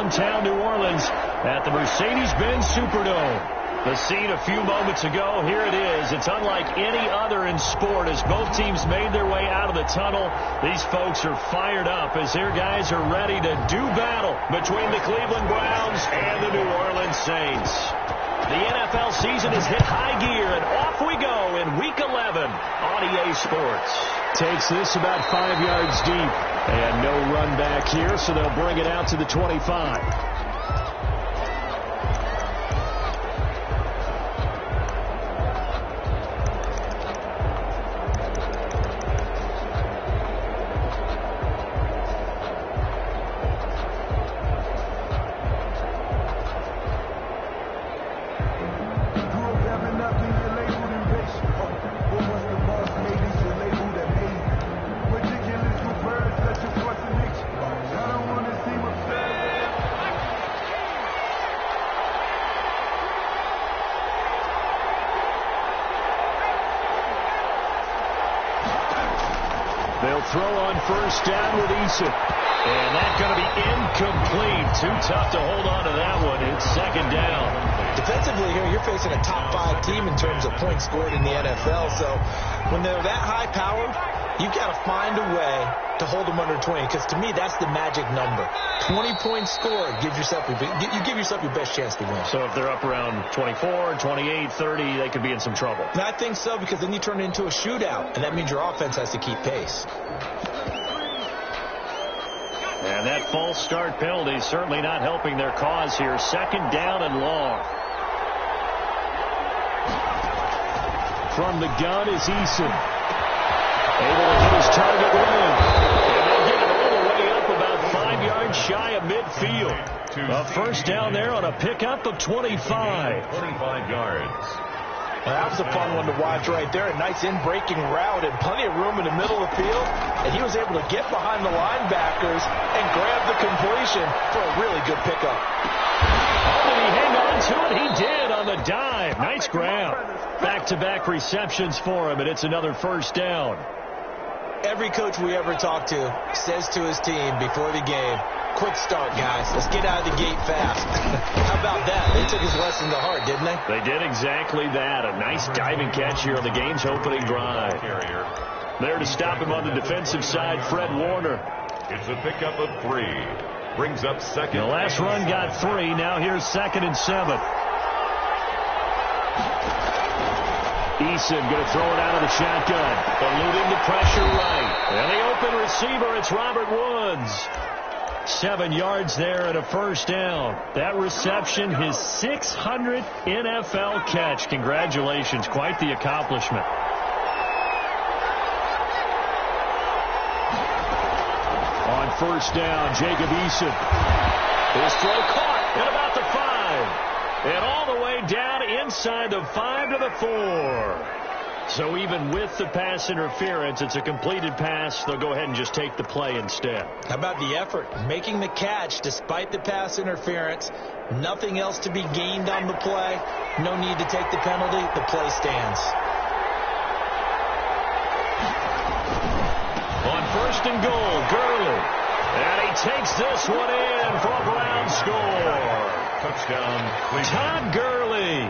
downtown New Orleans at the Mercedes-Benz Superdome. The scene a few moments ago, here it is. It's unlike any other in sport as both teams made their way out of the tunnel. These folks are fired up as their guys are ready to do battle between the Cleveland Browns and the New Orleans Saints. The NFL season has hit high gear, and off we go in Week 11 on EA Sports. Takes this about 5 yards deep, and no run back here, so they'll bring it out to the 25. They'll throw on first down with Eason. And that's going to be incomplete. Too tough to hold on to that one. It's second down. Defensively here, you're facing a top-5 team in terms of points scored in the NFL. So when they're that high-powered, you've got to find a way to hold them under 20. Because to me, that's the magic number. 20 points scored, you give yourself your best chance to win. So if they're up around 24, 28, 30, they could be in some trouble. And I think so, because then you turn it into a shootout, and that means your offense has to keep pace. And that false start penalty certainly not helping their cause here. Second down and long. From the gun is Eason. Able to hit his target run. And they'll get it all the way up about 5 yards shy of midfield. A first down there on a pickup of 25. 25 yards. Well, that was a fun one to watch right there. A nice in-breaking route and plenty of room in the middle of the field. And he was able to get behind the linebackers and grab the completion for a really good pickup. Oh, did he hang on to it? He did on the dive. Nice grab. Back-to-back receptions for him, and it's another first down. Every coach we ever talk to says to his team before the game, quick start, guys. Let's get out of the gate fast. How about that? They took his lesson to heart, didn't they? They did exactly that. A nice diving catch here on the game's opening drive. There to stop him on the defensive side, Fred Warner. It's a pickup of 3. Brings up second. The last run got 3. Now here's 2nd and 7. Eason going to throw it out of the shotgun. Eluding the pressure right. And the open receiver, it's Robert Woods. 7 yards there and a first down. That reception, his 600th NFL catch. Congratulations. Quite the accomplishment. On first down, Jacob Eason. His throw caught at about the 5. And all the way down inside the 5 to the 4. So even with the pass interference, it's a completed pass. They'll go ahead and just take the play instead. How about the effort? Making the catch despite the pass interference. Nothing else to be gained on the play. No need to take the penalty. The play stands. On first and goal, Gurley. And he takes this one in for a Brown score. Touchdown, Cleveland. Todd Gurley.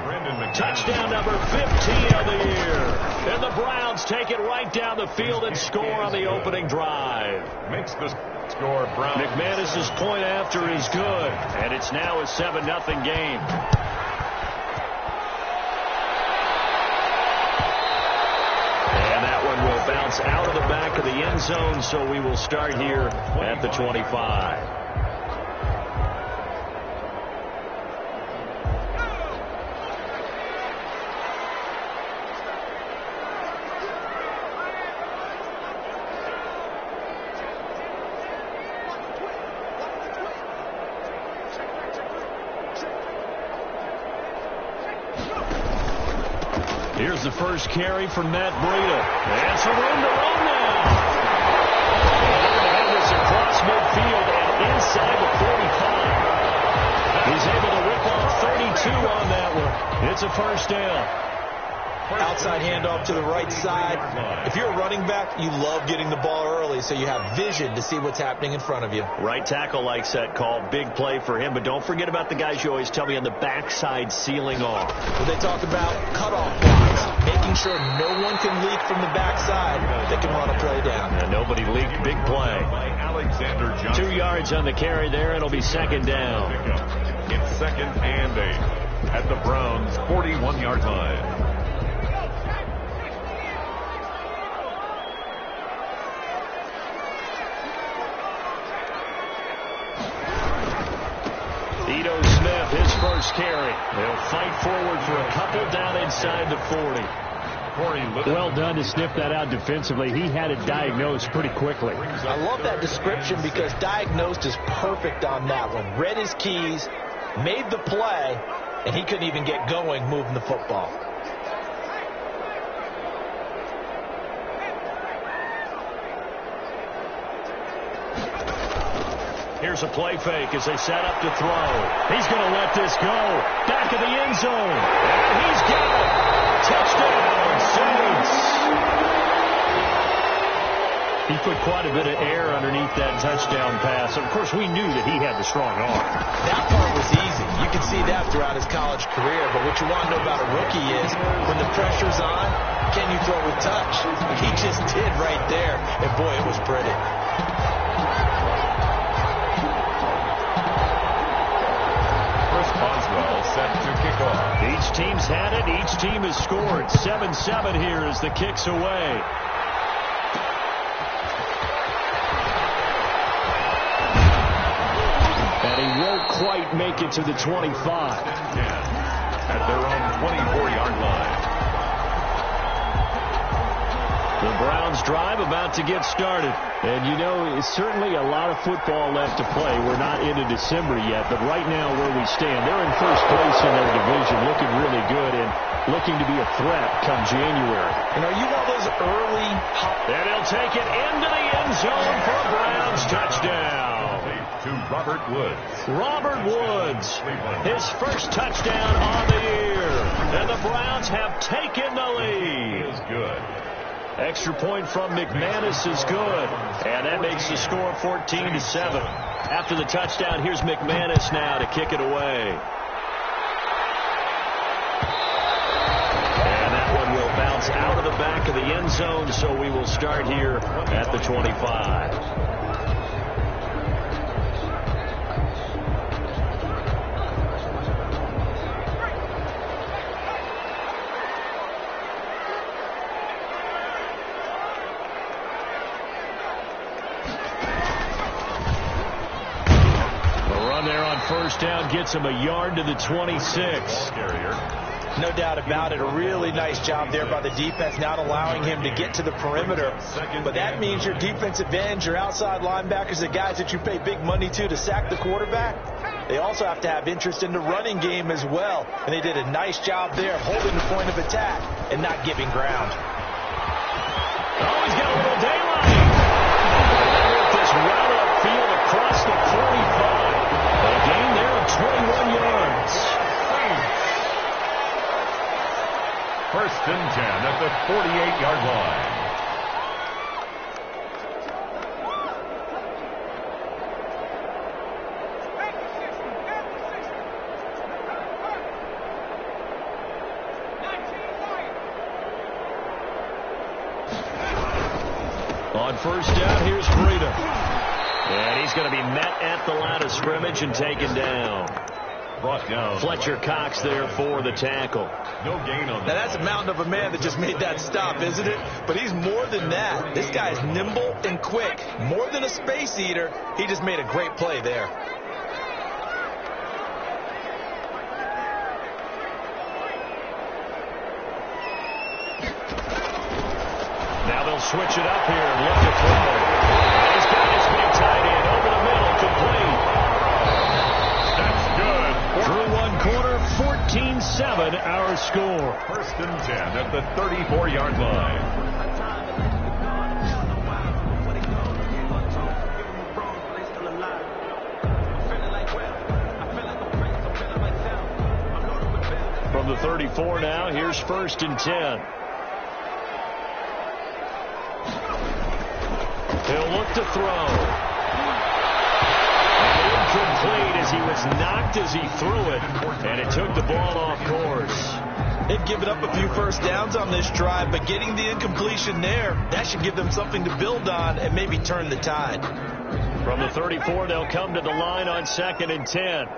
Touchdown number 15 of the year. And the Browns take it right down the field and score on the opening drive. Makes the score Browns. McManus's point after is good. And it's now a 7-0 game. And that one will bounce out of the back of the end zone, so we will start here at the 25. Here's the first carry from Matt Breida. And some room to run now. And they're going to have this across midfield and inside the 45. He's able to rip off 32 on that one. It's a first down. outside handoff to the right side. If you're a running back, you love getting the ball early so you have vision to see what's happening in front of you. Right tackle likes that call. Big play for him, but don't forget about the guys you always tell me on the backside sealing off. When they talk about cutoff blocks, making sure no one can leak from the backside, they can run a play down. And nobody leaked. Big play. Alexander Johnson. 2 yards on the carry there. It'll be second down. It's 2nd and 8 at the Browns' 41-yard line. Ito Smith, his first carry. They'll fight forward for a couple down inside the 40. Well done to sniff that out defensively. He had it diagnosed pretty quickly. I love that description because diagnosed is perfect on that one. Read his keys, made the play, and he couldn't even get going moving the football. Here's a play fake as they set up to throw. He's going to let this go. Back of the end zone. And he's got it. Touchdown, Saints. He put quite a bit of air underneath that touchdown pass. Of course, we knew that he had the strong arm. That part was easy. You can see that throughout his college career. But what you want to know about a rookie is when the pressure's on, can you throw with touch? He just did right there. And, boy, it was pretty. Set to kick off. Each team's had it. Each team has scored. 7-7 here as the kick's away. And he won't quite make it to the 25. At their own 24-yard line. The Browns drive about to get started. And, you know, it's certainly a lot of football left to play. We're not into December yet, but right now where we stand, they're in first place in their division, looking really good and looking to be a threat come January. And are you one of those early... And he'll take it into the end zone for a Browns touchdown. To Robert Woods. Robert Woods, his first touchdown on the year. And the Browns have taken the lead. Is good. Extra point from McManus is good. And that makes the score 14-7. After the touchdown, here's McManus now to kick it away. And that one will bounce out of the back of the end zone, so we will start here at the 25. First down gets him a yard to the 26. No doubt about it. A really nice job there by the defense, not allowing him to get to the perimeter. But that means your defensive ends, your outside linebackers, the guys that you pay big money to sack the quarterback, they also have to have interest in the running game as well. And they did a nice job there holding the point of attack and not giving ground. Oh, he's got a little daylight. With this route upfield across the 45. A gain there of 21 yards. First and 10 at the 48-yard line. On first down, here's Freedom. And he's going to be met at the line of scrimmage and taken down. Brought down. Fletcher Cox there for the tackle. No gain on that. Now that's a mountain of a man that just made that stop, isn't it? But he's more than that. This guy's nimble and quick. More than a space eater. He just made a great play there. Now they'll switch it up here and look to throw. He's got his big tight end over the middle, complete. That's good. Through one quarter, 14-7 our score. First and 10 at the 34-yard line. From the 34 now. Here's 1st and 10. He'll look to throw. Incomplete as he was knocked as he threw it, and it took the ball off course. They've given up a few first downs on this drive, but getting the incompletion there, that should give them something to build on and maybe turn the tide. From the 34, they'll come to the line on 2nd and 10.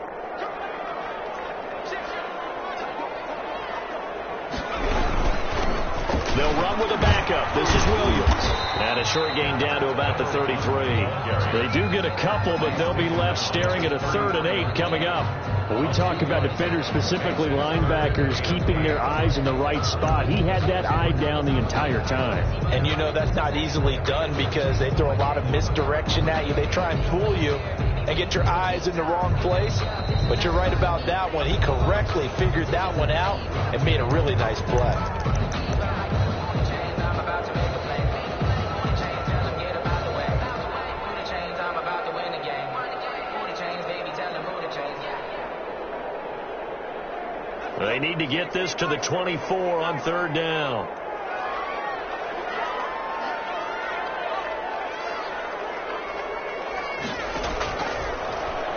They'll run with a backup. This is Williams. And a short gain down to about the 33. They do get a couple, but they'll be left staring at a 3rd and 8 coming up. Well, we talk about defenders, specifically linebackers, keeping their eyes in the right spot. He had that eye down the entire time. And you know that's not easily done because they throw a lot of misdirection at you. They try and fool you and get your eyes in the wrong place. But you're right about that one. He correctly figured that one out and made a really nice play. They need to get this to the 24 on 3rd down.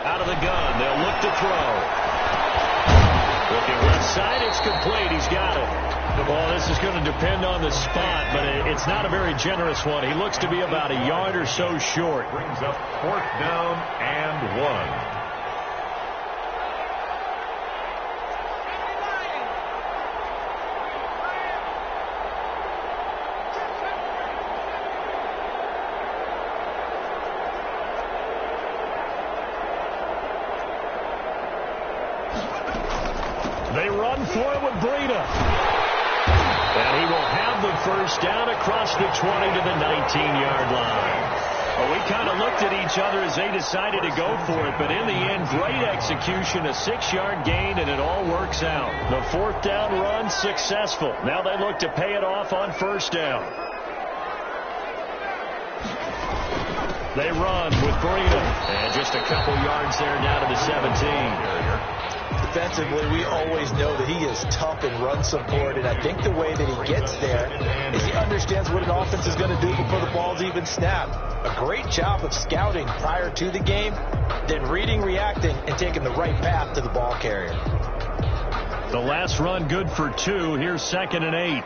Out of the gun, they'll look to throw. Looking left side, it's complete. He's got it. Well, this is going to depend on the spot, but it's not a very generous one. He looks to be about a yard or so short. Brings up 4th down and 1. They run for it with Breida. And he will have the 1st down across the 20 to the 19-yard line. Well, we kind of looked at each other as they decided to go for it, but in the end, great execution, a 6-yard gain, and it all works out. The 4th down run successful. Now they look to pay it off on 1st down. They run with Breida. And just a couple yards there down to the 17. Defensively, we always know that he is tough in run support, and I think the way that he gets there is he understands what an offense is going to do before the ball's even snapped. A great job of scouting prior to the game, then reading, reacting, and taking the right path to the ball carrier. The last run good for 2. Here's 2nd and 8.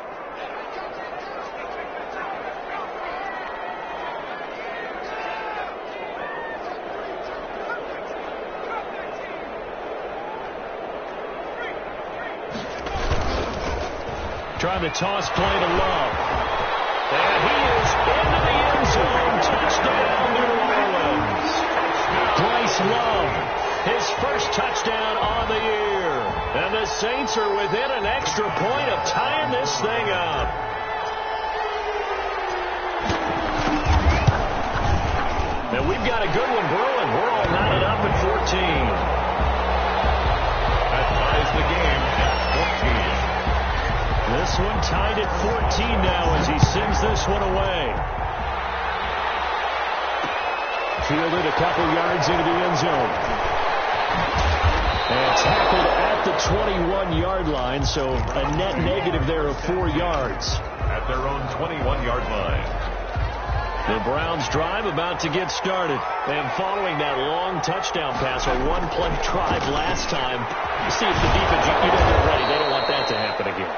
Trying to toss play to Love. And he is into the end zone. Touchdown, New Orleans. Bryce Love, his 1st touchdown on the year. And the Saints are within an extra point of tying this thing up. And we've got a good one brewing. We're all knotted up at 14. That ties the game at 14. This one tied at 14 now as he sends this one away. Fielded a couple yards into the end zone. And tackled at the 21-yard line, so a net negative there of 4 yards. At their own 21-yard line. The Browns drive about to get started. And following that long touchdown pass, a one-play drive last time, you see if the defense, you know they're ready. They don't want that to happen again.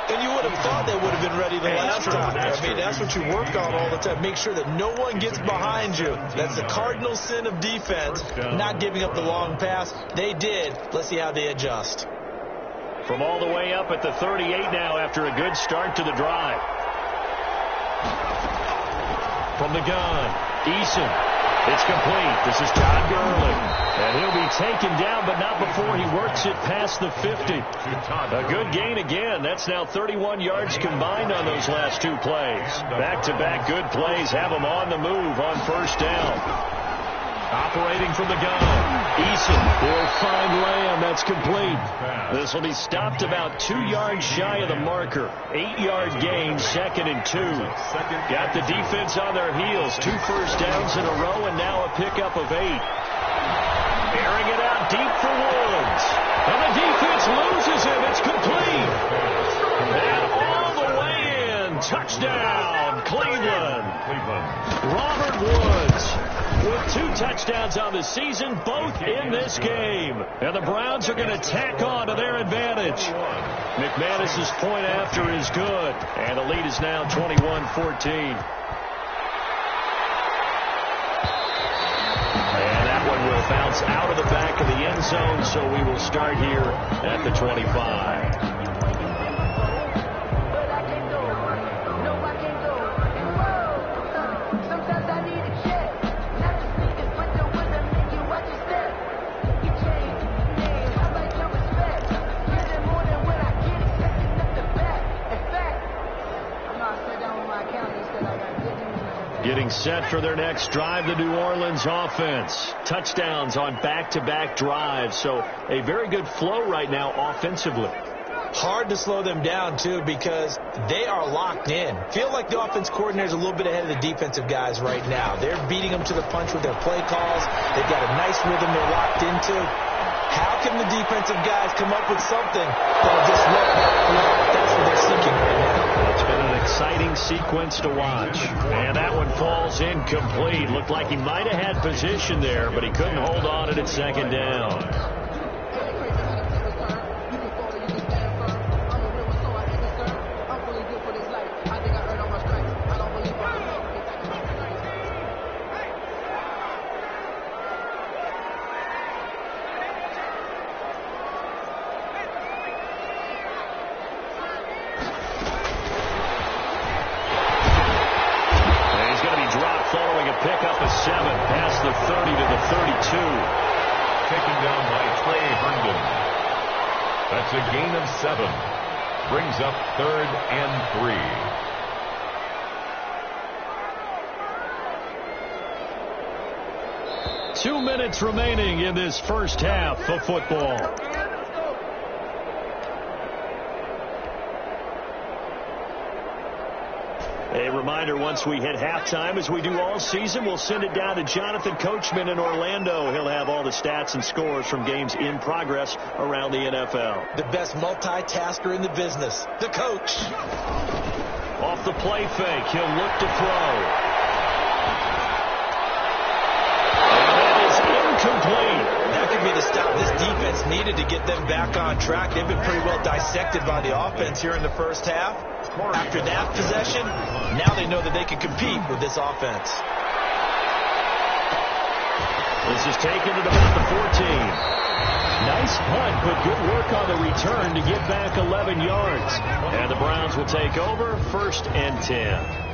And you would have thought they would have been ready the last time. I mean, that's what you work on all the time. Make sure that no one gets behind you. That's the cardinal sin of defense, not giving up the long pass. They did. Let's see how they adjust. From all the way up at the 38 now after a good start to the drive. From the gun, Eason. It's complete. This is Todd Gurley. And he'll be taken down, but not before he works it past the 50. A good gain again. That's now 31 yards combined on those last 2 plays. Back-to-back good plays have them on the move on 1st down. Operating from the gun. Eason will find Lamb. That's complete. This will be stopped about 2 yards shy of the marker. 8-yard gain, 2nd and 2. Got the defense on their heels. 2 first downs in a row, and now a pickup of 8. Airing it out deep for Woods. And the defense loses him. It's complete. touchdowns on the season, both in this game. And the Browns are going to tack on to their advantage. McManus's point after is good. And the lead is now 21-14. And that one will bounce out of the back of the end zone, so we will start here at the 25. Getting set for their next drive, the New Orleans offense. Touchdowns on back-to-back drives, so a very good flow right now offensively. Hard to slow them down, too, because they are locked in. Feel like the offense coordinator is a little bit ahead of the defensive guys right now. They're beating them to the punch with their play calls. They've got a nice rhythm they're locked into. How can the defensive guys come up with something that'll disrupt that flow? That's what they're seeking right now. It's been an exciting sequence to watch. And that one falls incomplete. Looked like he might have had position there, but he couldn't hold on at second down. Pick up a 7 past the 30 to the 32. Taken down by Trey Herndon. That's a gain of 7. Brings up 3rd and 3. 2 minutes remaining in this first half of football. A reminder, once we hit halftime, as we do all season, we'll send it down to Jonathan Coachman in Orlando. He'll have all the stats and scores from games in progress around the NFL. The best multitasker in the business, the coach. Off the play fake, he'll look to throw. And that is incomplete. That could be the stop this defense needed to get them back on track. They've been pretty well dissected by the offense here in the first half. After that possession, now they know that they can compete with this offense. This is taken at about the 14. Nice punt, but good work on the return to get back 11 yards. And the Browns will take over, 1st and 10.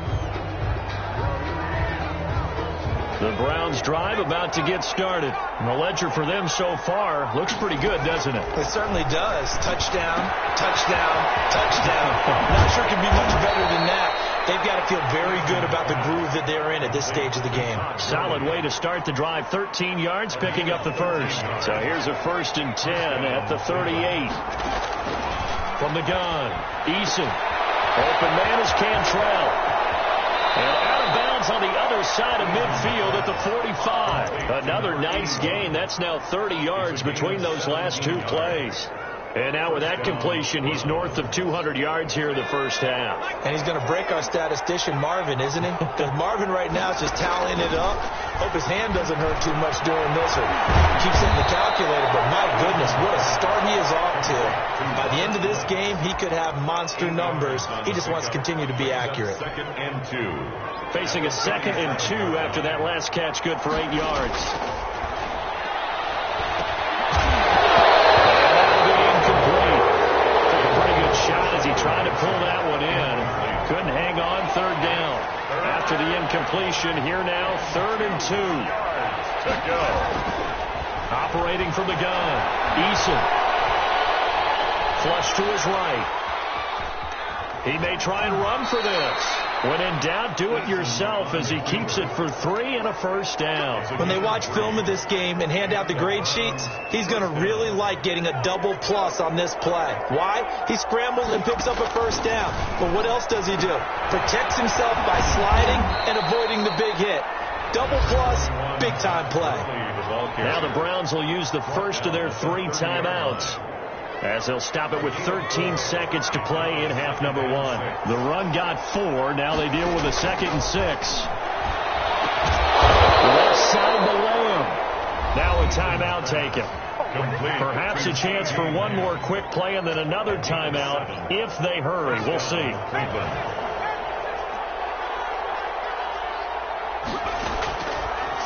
The Browns drive about to get started. The ledger for them so far looks pretty good, doesn't it? It certainly does. Touchdown, touchdown, touchdown. Not sure it can be much better than that. They've got to feel very good about the groove that they're in at this stage of the game. Solid way to start the drive. 13 yards, picking up the first. So here's a 1st and 10 at the 38. From the gun, Eason. Open man is Cantrell. And out of bounds on the other side of midfield at the 45. Another nice gain. That's now 30 yards between those last 2 plays. And now with that completion, he's north of 200 yards here in the first half. And he's going to break our statistician Marvin, isn't he? Because Marvin right now is just tallying it up. Hope his hand doesn't hurt too much during this or keeps hitting the calculator. But my goodness, what a start he is off to. By the end of this game, he could have monster numbers. He just wants to continue to be accurate. 2nd and 2. Facing a 2nd and 2 after that last catch, good for 8 yards. Shot as he tried to pull that one in. Couldn't hang on, 3rd down. After the incompletion, here now, 3rd and 2. To go. Operating from the gun, Eason. Flush to his right. He may try and run for this. When in doubt, do it yourself as he keeps it for 3 and a 1st down. When they watch film of this game and hand out the grade sheets, he's going to really like getting a double plus on this play. Why? He scrambles and picks up a 1st down. But what else does he do? Protects himself by sliding and avoiding the big hit. Double plus, big time play. Now the Browns will use the first of their 3 timeouts, as they'll stop it with 13 seconds to play in half number 1. The run got 4. Now they deal with a 2nd and 6. The left inside the Lamb. Now a timeout taken. Complete. Perhaps a chance for one more quick play and then another timeout if they hurry. We'll see. Cleveland.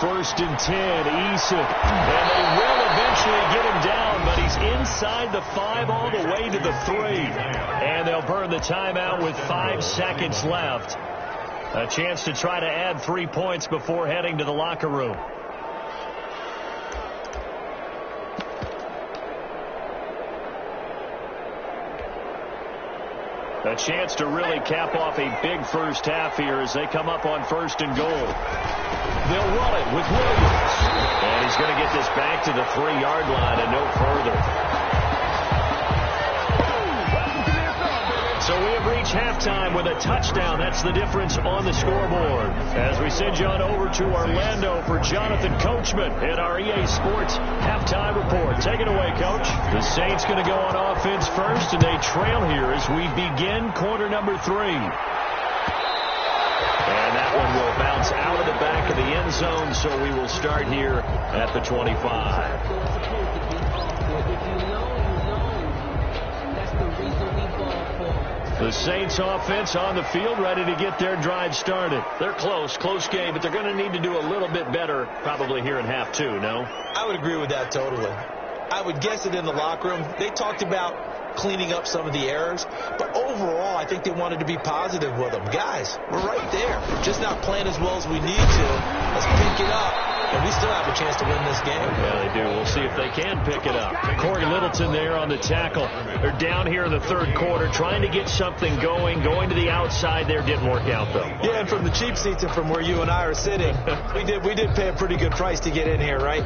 First and 10, Eason. And they will eventually get him down, but he's inside the 5 all the way to the 3. And they'll burn the timeout with 5 seconds left. A chance to try to add 3 points before heading to the locker room. A chance to really cap off a big first half here as they come up on 1st and goal. They'll run it with Williams. And he's going to get this back to the 3-yard line and no further. So we have reached halftime with a touchdown. That's the difference on the scoreboard. As we send you on over to Orlando for Jonathan Coachman in our EA Sports halftime report. Take it away, Coach. The Saints going to go on offense first, and they trail here as we begin quarter number 3. And that one will bounce out of the back of the end zone, so we will start here at the 25. The Saints offense on the field, ready to get their drive started. They're close game, but they're going to need to do a little bit better probably here in half 2, no? I would agree with that totally. I would guess it in the locker room. They talked about cleaning up some of the errors, but overall I think they wanted to be positive with them. Guys, we're right there. We're just not playing as well as we need to. Let's pick it up, and we still have a chance to win this game. Yeah, they do. We'll see if they can pick it up. Corey Littleton there on the tackle. They're down here in the 3rd quarter trying to get something going to the outside there. Didn't work out, though. Yeah, and from the cheap seats and from where you and I are sitting, we did pay a pretty good price to get in here, right?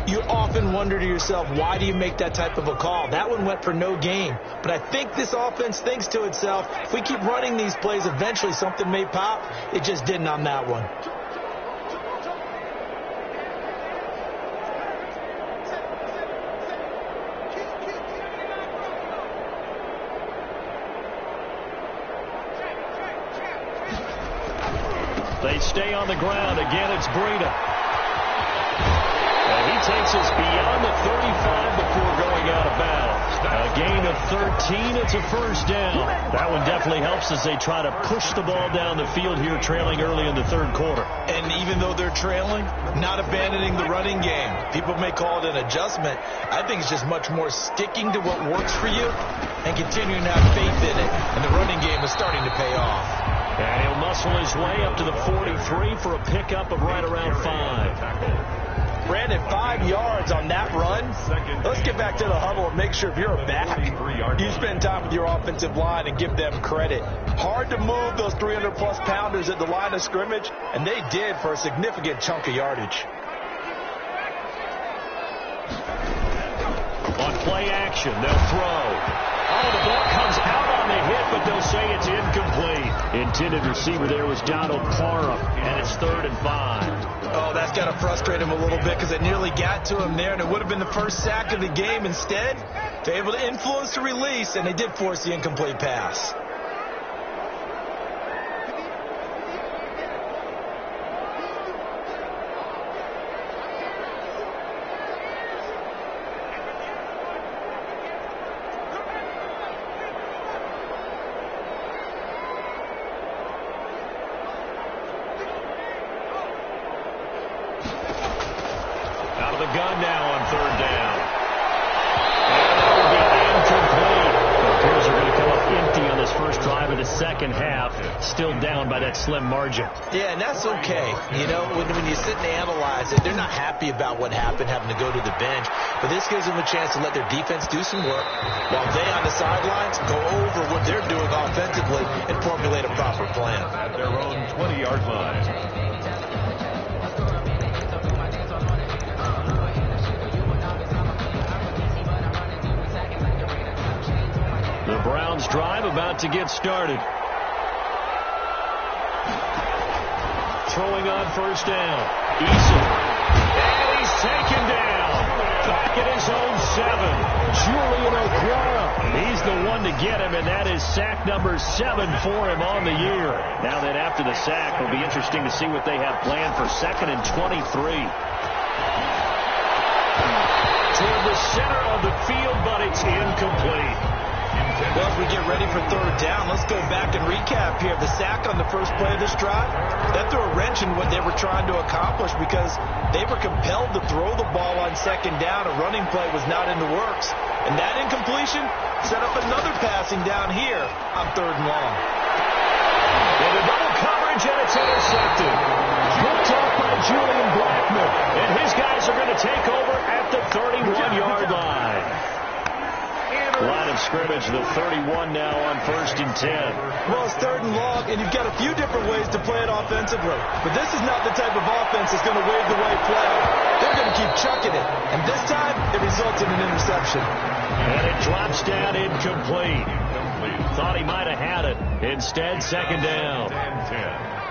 You often wonder to yourself, why do you make that type of a call? That one went for no gain. But I think this offense thinks to itself, if we keep running these plays, eventually something may pop. It just didn't on that one. They stay on the ground. Again, it's Breida. And he takes us beyond the 35 before going out of bounds. A gain of 13. It's a first down. That one definitely helps as they try to push the ball down the field here, trailing early in the 3rd quarter. And even though they're trailing, not abandoning the running game. People may call it an adjustment. I think it's just much more sticking to what works for you and continuing to have faith in it. And the running game is starting to pay off. And he'll muscle his way up to the 43 for a pickup of right around 5. Brandon, 5 yards on that run. Let's get back to the huddle and make sure if you're a back, you spend time with your offensive line and give them credit. Hard to move those 300-plus pounders at the line of scrimmage, and they did for a significant chunk of yardage. On play action, they'll throw. Oh, the ball comes out on the hit, but they'll say it's incomplete. Intended receiver there was Donald Parham, and it's 3rd and 5. Oh, that's got to frustrate him a little bit because it nearly got to him there, and it would have been the first sack of the game. Instead, they're able to influence the release, and they did force the incomplete pass. Gun now on 3rd down. And that will be incomplete. The Bears are going to come up empty on this first drive of the 2nd half. Still down by that slim margin. Yeah, and that's okay. You know, when you sit and analyze it, they're not happy about what happened, having to go to the bench. But this gives them a chance to let their defense do some work while they on the sidelines go over what they're doing offensively and formulate a proper plan. At their own 20-yard line. The Browns drive about to get started. Throwing on 1st down. Eason. And he's taken down. Back at his own 7. Julian Okwara. He's the one to get him, and that is sack number 7 for him on the year. Now then, after the sack, it'll be interesting to see what they have planned for 2nd and 23. Toward the center of the field, but it's incomplete. Well, as we get ready for 3rd down, let's go back and recap here. The sack on the first play of this drive, that threw a wrench in what they were trying to accomplish because they were compelled to throw the ball on 2nd down. A running play was not in the works. And that incompletion set up another passing down here on 3rd and long. Into double coverage, and it's intercepted. Picked off by Julian Blackman. And his guys are going to take over at the 31-yard line. Line of scrimmage, the 31 now on 1st and 10. Well, it's 3rd and long, and you've got a few different ways to play it offensively. But this is not the type of offense that's going to wave the white flag. They're going to keep chucking it. And this time, it results in an interception. And it drops down incomplete. Thought he might have had it. Instead, 2nd down. 10.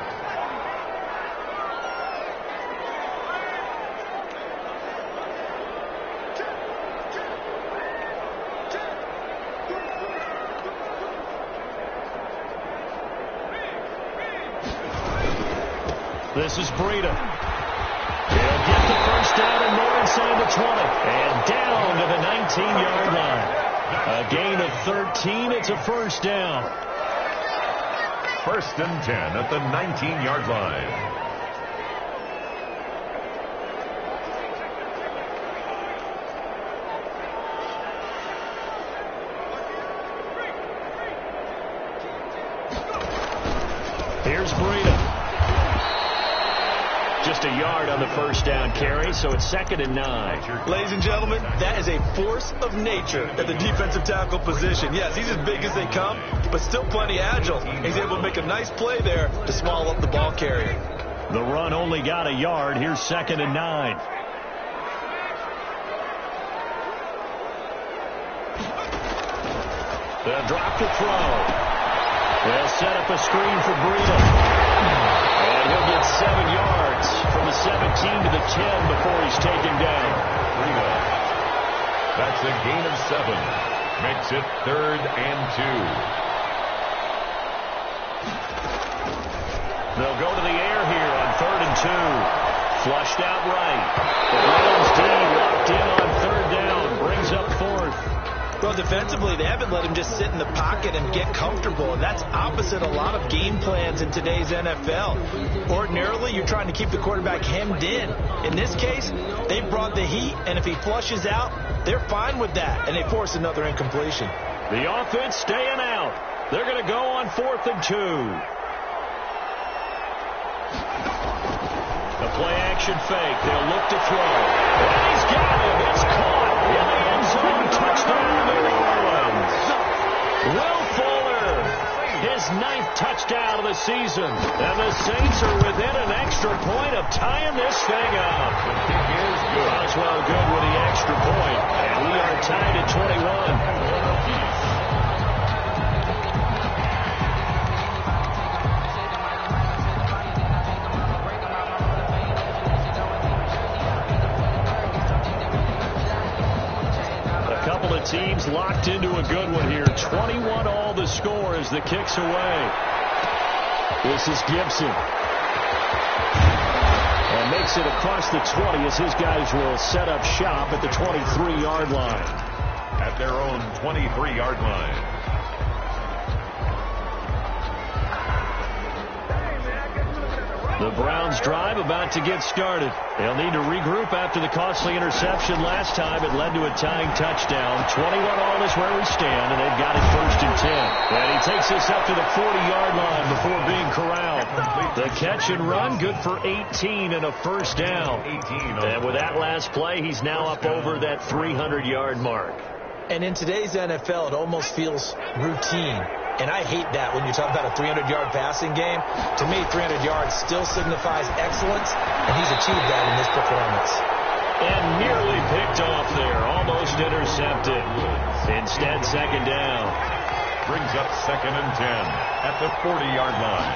This is Breida. He'll get the 1st down and more inside the 20. And down to the 19-yard line. A gain of 13. It's a 1st down. 1st and 10 at the 19-yard line. Here's Breida. Just a yard on the 1st down carry, so it's 2nd and 9. Ladies and gentlemen, that is a force of nature at the defensive tackle position. Yes, he's as big as they come, but still plenty agile. He's able to make a nice play there to swallow up the ball carrier. The run only got a yard. Here's 2nd and 9. They'll drop the throw. They'll set up a screen for Breida. And he'll get 7 yards from the 17 to the 10 before he's taken down. That's a gain of 7. Makes it 3rd and 2. They'll go to the air here on 3rd and 2. Flushed out right. The Browns D locked in on 3rd down. Brings up 4th. Well, defensively, they haven't let him just sit in the pocket and get comfortable, and that's opposite a lot of game plans in today's NFL. Ordinarily, you're trying to keep the quarterback hemmed in. In this case, they brought the heat, and if he flushes out, they're fine with that, and they force another incompletion. The offense staying out. They're going to go on 4th and 2. The play-action fake. They'll look to throw. And he's got it. It's caught in the end zone. Touchdown, New Orleans. Will Fuller, his 9th touchdown of the season. And the Saints are within an extra point of tying this thing up. Boswell good with the extra point. And we are tied at 21. Teams locked into a good one here. 21 all the score as the kick's away. This is Gibson. And makes it across the 20 as his guys will set up shop at the 23-yard line. At their own 23-yard line. The Browns drive about to get started. They'll need to regroup after the costly interception last time. It led to a tying touchdown. 21 all is where we stand, and they've got it 1st and 10. And he takes us up to the 40-yard line before being corralled. The catch and run, good for 18 and a 1st down. And with that last play, he's now up over that 300-yard mark. And in today's NFL, it almost feels routine. And I hate that when you talk about a 300-yard passing game. To me, 300 yards still signifies excellence, and he's achieved that in this performance. And nearly picked off there, almost intercepted. Instead, 2nd down. Brings up 2nd and 10 at the 40-yard line.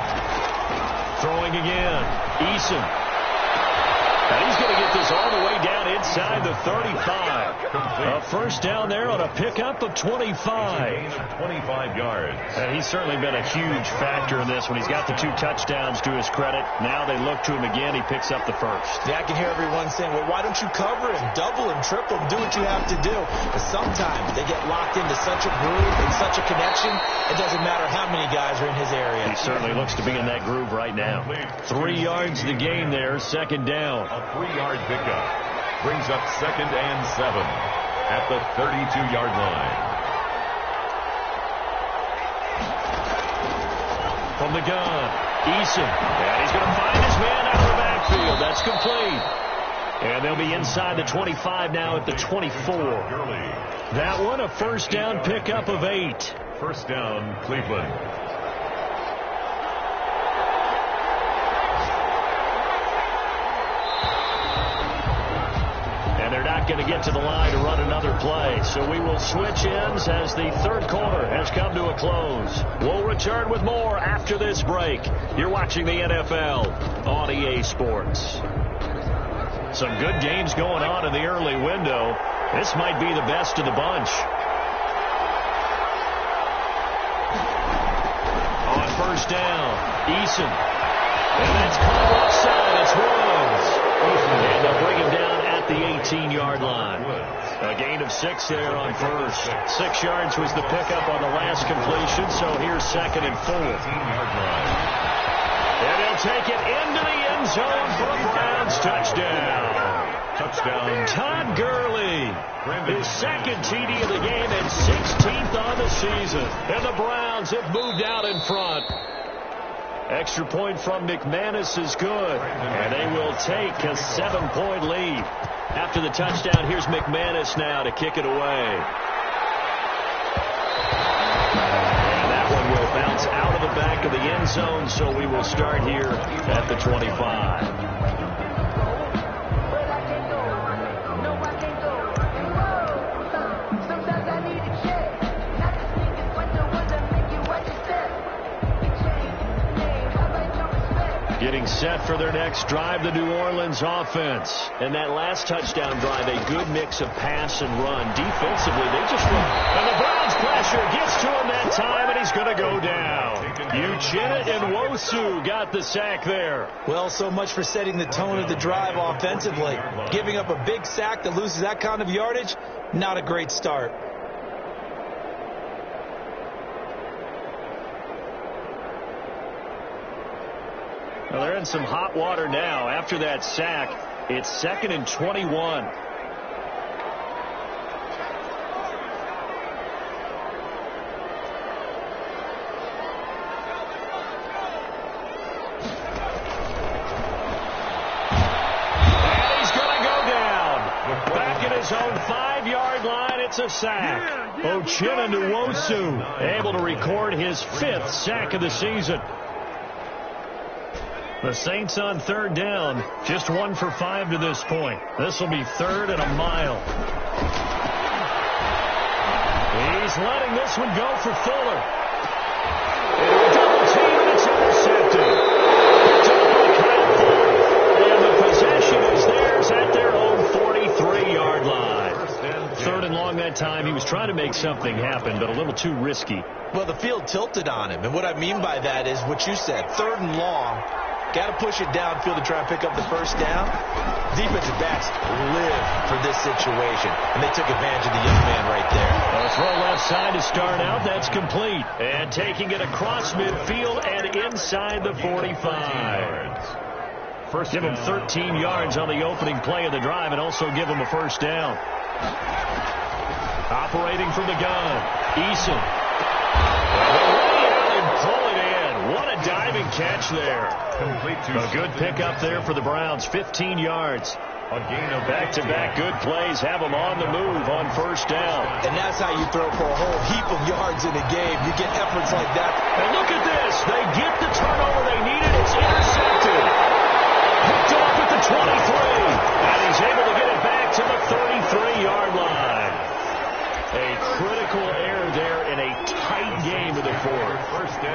Throwing again. Eason. And he's going to get this all the way down inside the 35. A first down there on a pickup of 25. 25 yards. And he's certainly been a huge factor in this when he's got the 2 touchdowns to his credit. Now they look to him again. He picks up the first. Yeah, I can hear everyone saying, well, why don't you cover him, double him, triple him, do what you have to do. But sometimes they get locked into such a groove and such a connection, it doesn't matter how many guys are in his area. He certainly looks to be in that groove right now. 3 yards the gain there, second down. A 3-yard pickup brings up 2nd and 7 at the 32-yard line. From the gun, Eason. And he's going to find his man out of the backfield. That's complete. And they'll be inside the 25 now at the 24. That one, a first down pickup of 8. First down, Cleveland. And they're not going to get to the line to run another play. So we will switch ends as the third quarter has come to a close. We'll return with more after this break. You're watching the NFL on EA Sports. Some good games going on in the early window. This might be the best of the bunch. On first down, Eason. And that's caught offside. It's Woods. And they'll bring him down at the 18-yard line. A gain of 6 there on first. 6 yards was the pickup on the last completion, so here's 2nd and 4. 18-yard line. And they'll take it into the end zone for a Browns touchdown. Touchdown. Todd Gurley, his 2nd TD of the game and 16th on the season. And the Browns have moved out in front. Extra point from McManus is good. And they will take a 7-point lead. After the touchdown, here's McManus now to kick it away. Will bounce out of the back of the end zone, so we will start here at the 25. Getting set for their next drive, the New Orleans offense. And that last touchdown drive, a good mix of pass and run. Defensively, they just run. And the Browns pressure gets to him that time, and he's going to go down. Uchenna and Nwosu got the sack there. Well, so much for setting the tone of the drive offensively. Giving up a big sack that loses that kind of yardage, not a great start. Well, they're in some hot water now. After that sack, it's 2nd and 21. And he's going to go down. Back at his own 5-yard line, it's a sack. Uchenna Nwosu able to record his 5th sack of the season. The Saints on third down, just 1 for 5 to this point. This will be 3rd and a mile. He's letting this one go for Fuller. Double team, and it's intercepted. And the possession is theirs at their own 43-yard line. 3rd and long that time. He was trying to make something happen, but a little too risky. Well, the field tilted on him, and what I mean by that is what you said, 3rd and long. Got to push it downfield to try and pick up the first down. Defensive backs live for this situation, and they took advantage of the young man right there. A throw left side to start out. That's complete. And taking it across midfield and inside the 45. First, give him 13 yards on the opening play of the drive and also give him a first down. Operating from the gun, Eason. What a diving catch there. A good pickup there for the Browns. 15 yards. Back-to-back good plays have them on the move on first down. And that's how you throw for a whole heap of yards in a game. You get efforts like that. And look at this. They get the turnover they needed. It's intercepted. Picked off at the 23. And he's able to get it back to the 33-yard line. A critical error there in a tight tight game of the fourth.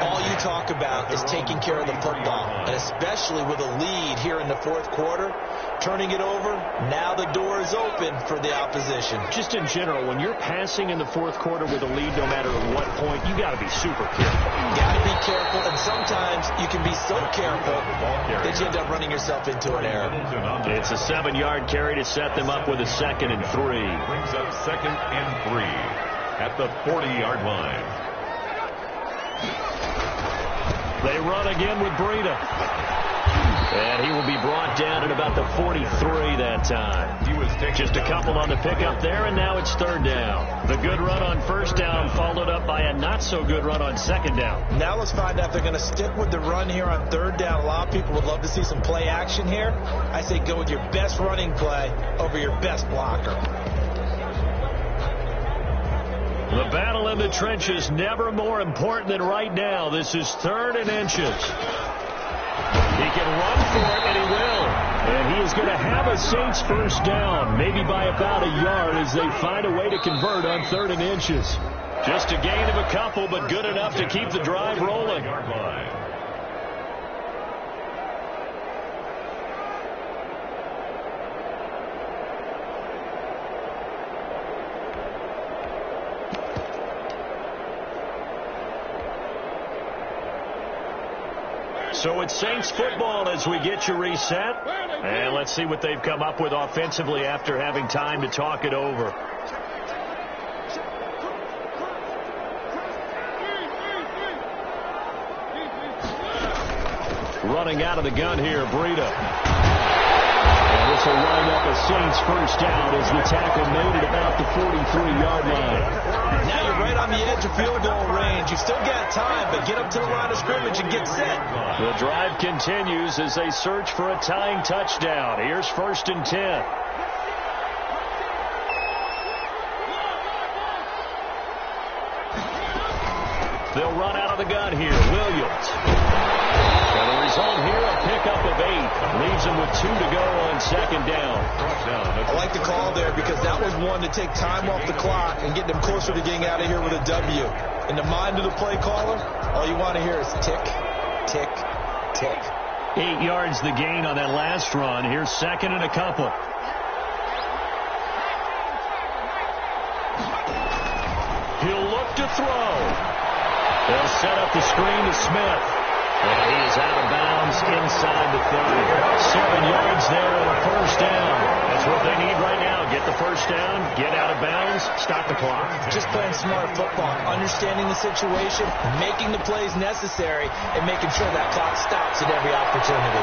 All you talk about is taking care of the football, and especially with a lead here in the fourth quarter, turning it over, now the door is open for the opposition. Just in general, when you're passing in the fourth quarter with a lead, no matter at what point, you got to be super careful. Got to be careful, and sometimes you can be so careful that you end up running yourself into an error. It's a 7-yard carry to set them up with a 2nd and 3. Brings up 2nd and 3 at the 40-yard line. They run again with Breida. And he will be brought down at about the 43 that time. Just a couple on the pickup there, and now it's 3rd down. The good run on 1st down followed up by a not-so-good run on 2nd down. Now let's find out if they're going to stick with the run here on 3rd down. A lot of people would love to see some play action here. I say go with your best running play over your best blocker. The battle in the trenches never more important than right now. This is 3rd and inches. He can run for it, and he will. And he is going to have a Saints 1st down, maybe by about a yard as they find a way to convert on 3rd and inches. Just a gain of a couple, but good enough to keep the drive rolling. So it's Saints football as we get you reset. And let's see what they've come up with offensively after having time to talk it over. Running out of the gun here, Breida. And this will line up a Saints 1st down as the tackle made at about the 43-yard line. Now you're right on the edge of field goal range. You've still got time, but get up to the line of scrimmage and get set. The drive continues as they search for a tying touchdown. Here's 1st and 10. They'll run out of the gun here. Williams. And the result here, a pickup of 8. Leaves them with 2 to go on 2nd down. I like the call there because that was one to take time off the clock and get them closer to getting out of here with a W. In the mind of the play caller, all you want to hear is tick, tick, tick. 8 yards the gain on that last run. Here's 2nd and a couple. He'll look to throw. They'll set up the screen to Smith. And he is out of bounds inside the 30. 7 yards there and a 1st down. That's what they need right now. Get the 1st down, get out of bounds, stop the clock. Just playing smart football, understanding the situation, making the plays necessary, and making sure that clock stops at every opportunity.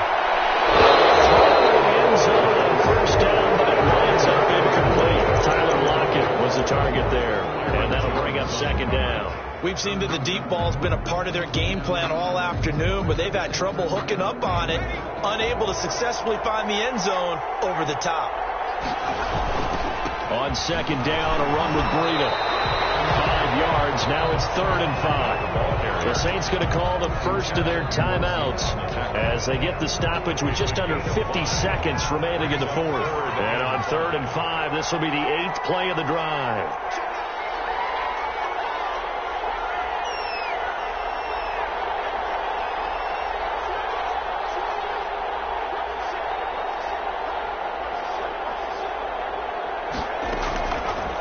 End zone on 1st down, but it winds up incomplete. Tyler Lockett was the target there, and that'll bring up 2nd down. We've seen that the deep ball's been a part of their game plan all afternoon, but they've had trouble hooking up on it, unable to successfully find the end zone over the top. On 2nd down, a run with Breida. 5 yards, now it's 3rd and 5. The Saints going to call the first of their timeouts as they get the stoppage with just under 50 seconds remaining in the 4th. And on 3rd and 5, this will be the 8th play of the drive.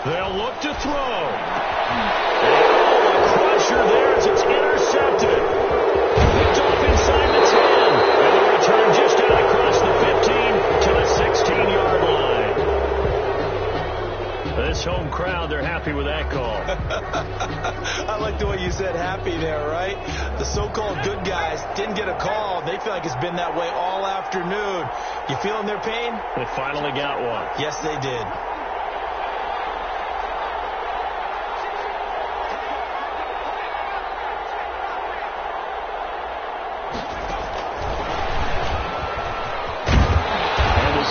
They'll look to throw. A crusher there as it's intercepted. Picked off inside the 10. And the return just out across the 15 to the 16-yard line. This home crowd, they're happy with that call. I like the way you said happy there, right? The so-called good guys didn't get a call. They feel like it's been that way all afternoon. You feeling their pain? They finally got one. Yes, they did.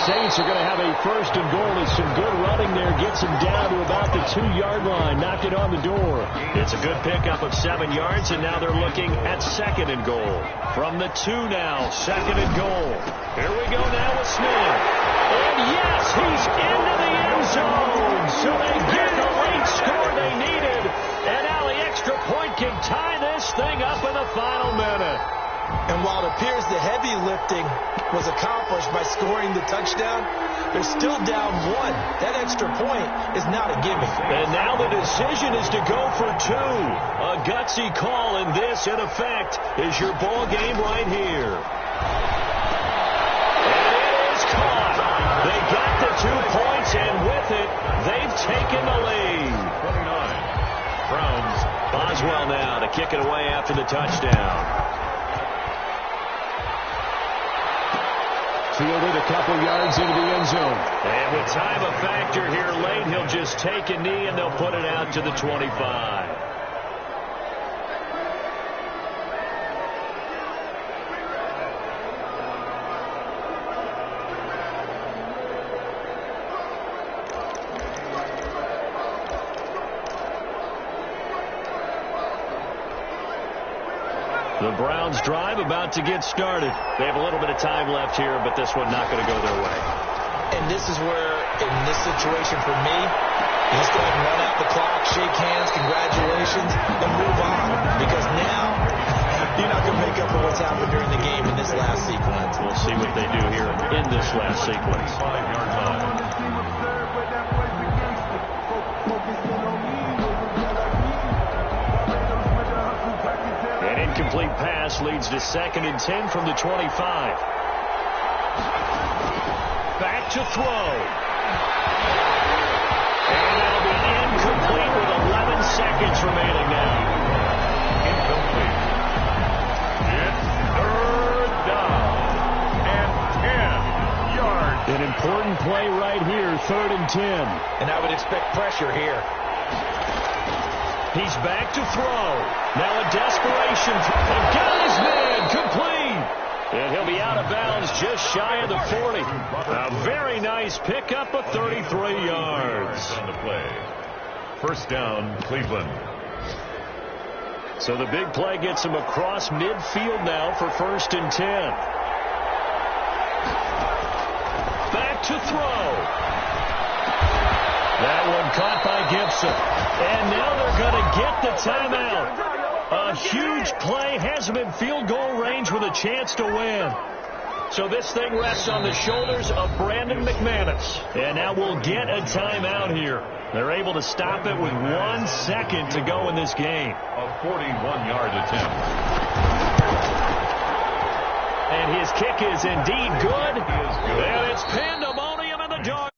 Saints are going to have a 1st and goal. It's some good running there. Gets him down to about the 2-yard line. Knocked it on the door. It's a good pickup of 7 yards, and now they're looking at 2nd and goal. From the 2 now, 2nd and goal. Here we go now with Smith. And yes, he's into the end zone. So they get the late score they needed. And now the extra point kick And while it appears the heavy lifting was accomplished by scoring the touchdown, they're still down 1. That extra point is not a gimme. And now the decision is to go for 2. A gutsy call, and this, in effect, is your ball game right here. And it is caught. They got the 2 points, and with it, they've taken the lead. 29. Browns. Boswell now to kick it away after the touchdown. Fielded a couple yards into the end zone. And with time a factor here late, he'll just take a knee and they'll put it out to the 25. The Browns drive about to get started. They have a little bit of time left here, but this one not going to go their way. And this is where, in this situation for me, you just go ahead and run out the clock, shake hands, congratulations, and move on. Because now, you're not going to make up for what's happened during the game in this last sequence. We'll see what they do here in this last sequence. 5-yard line. An incomplete pass leads to 2nd and 10 from the 25. Back to throw. And that'll be incomplete with 11 seconds remaining now. Incomplete. It's 3rd down and 10 yards. An important play right here, 3rd and 10. And I would expect pressure here. He's back to throw. Now a desperation. Got his man complete. And he'll be out of bounds just shy of the 40. A very nice pickup of 33 yards. On the play. 1st down, Cleveland. So the big play gets him across midfield now for 1st and 10. Back to throw. That one caught by Gibson. And now they're going to get the timeout. A huge play has him in field goal range with a chance to win. So this thing rests on the shoulders of Brandon McManus. And now we'll get a timeout here. They're able to stop it with 1 second to go in this game. A 41-yard attempt. And his kick is indeed good. And it's pandemonium in the dog.